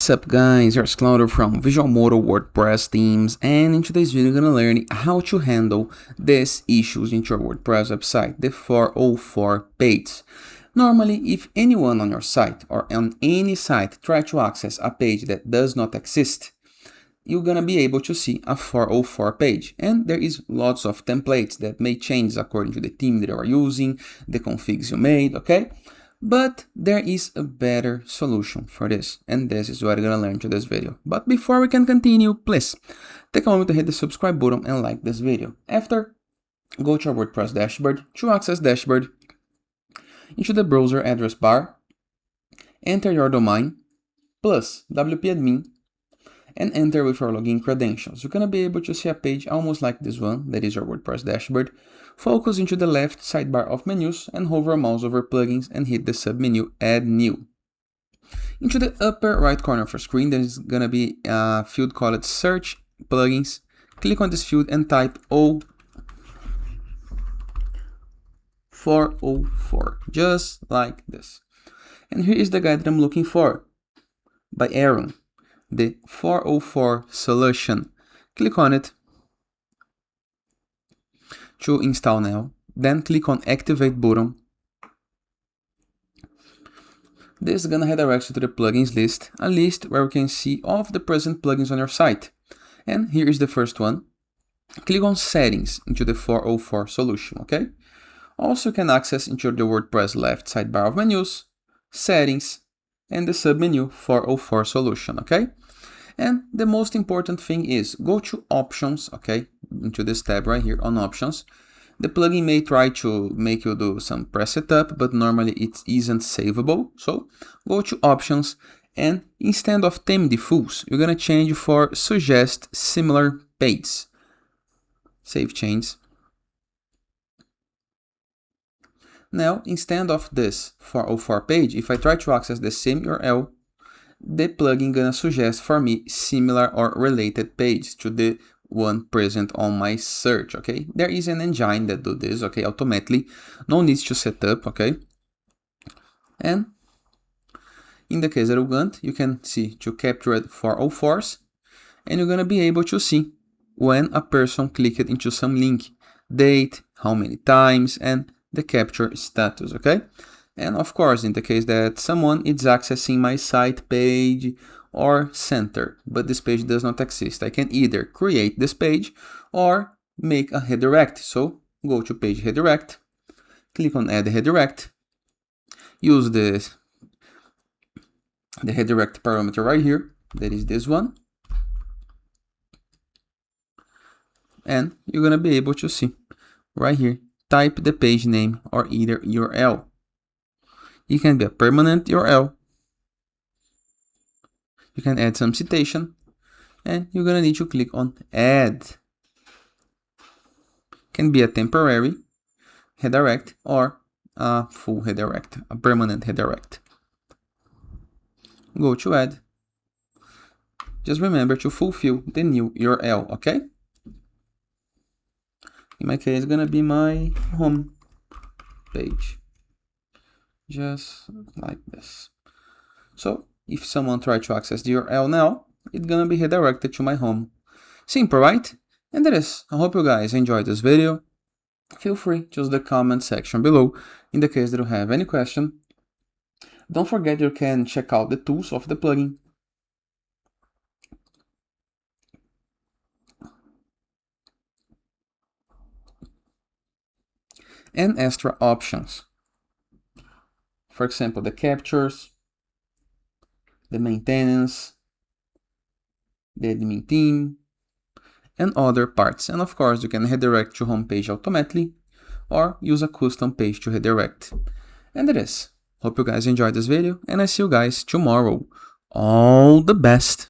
What's up guys, here's Claudio from Visual Modo WordPress themes, and in today's video we're gonna learn how to handle these issues into your WordPress website, the 404 page. Normally, if anyone on your site or on any site try to access a page that does not exist, you're gonna be able to see a 404 page, and there is lots of templates that may change according to the theme that you are using, the configs you made, okay? But there is a better solution for this, and this is what we're gonna learn to this video. But before we can continue, please take a moment to hit the subscribe button and like this video. After, go to our WordPress dashboard. To access dashboard, into the browser address bar, enter your domain plus wp-admin and enter with your login credentials. You're gonna be able to see a page almost like this one, that is your WordPress dashboard. Focus into the left sidebar of menus and hover a mouse over plugins and hit the submenu Add New. Into the upper right corner of your screen, there is gonna be a field called Search Plugins. Click on this field and type 404, just like this. And here is the guide that I'm looking for, by Aaron. The 404 solution. Click on it to install now. Then click on Activate button. This is gonna redirect you to the plugins list, a list where you can see all of the present plugins on your site. And here is the first one. Click on Settings into the 404 solution, okay? Also you can access into the WordPress left sidebar of menus, Settings, and the submenu 404 solution, okay? And the most important thing is go to Options, okay, into this tab right here on Options. The plugin may try to make you do some pre-setup, but normally it isn't savable. So go to Options, and instead of theme defaults, you're gonna change for Suggest Similar Page. Save change. Now, instead of this 404 page, if I try to access the same URL, the plugin gonna suggest for me similar or related page to the one present on my search, okay? There is an engine that do this, okay, automatically. No needs to set up, okay? And in the case that you want, you can see to capture 404s, and you're gonna be able to see when a person clicked into some link, date, how many times, and the capture status, okay? And of course, in the case that someone is accessing my site page or center, but this page does not exist, I can either create this page or make a redirect. So go to Page Redirect, click on Add Redirect, use the redirect parameter right here, that is this one, and you're gonna be able to see right here, type the page name or either URL. It can be a permanent URL. You can add some citation, and you're gonna need to click on Add. Can be a temporary redirect or a full redirect, a permanent redirect. Go to Add. Just remember to fulfill the new URL, okay? In my case, it's gonna be my home page. Just like this. So if someone tries to access the URL now, it's gonna be redirected to my home. Simple, right? And that is. I hope you guys enjoyed this video. Feel free to use the comment section below in the case that you have any question. Don't forget you can check out the tools of the plugin. And extra options. For example, the captures, the maintenance, the admin theme, and other parts. And of course, you can redirect to home page automatically or use a custom page to redirect. And that is. Hope you guys enjoyed this video, and I see you guys tomorrow. All the best!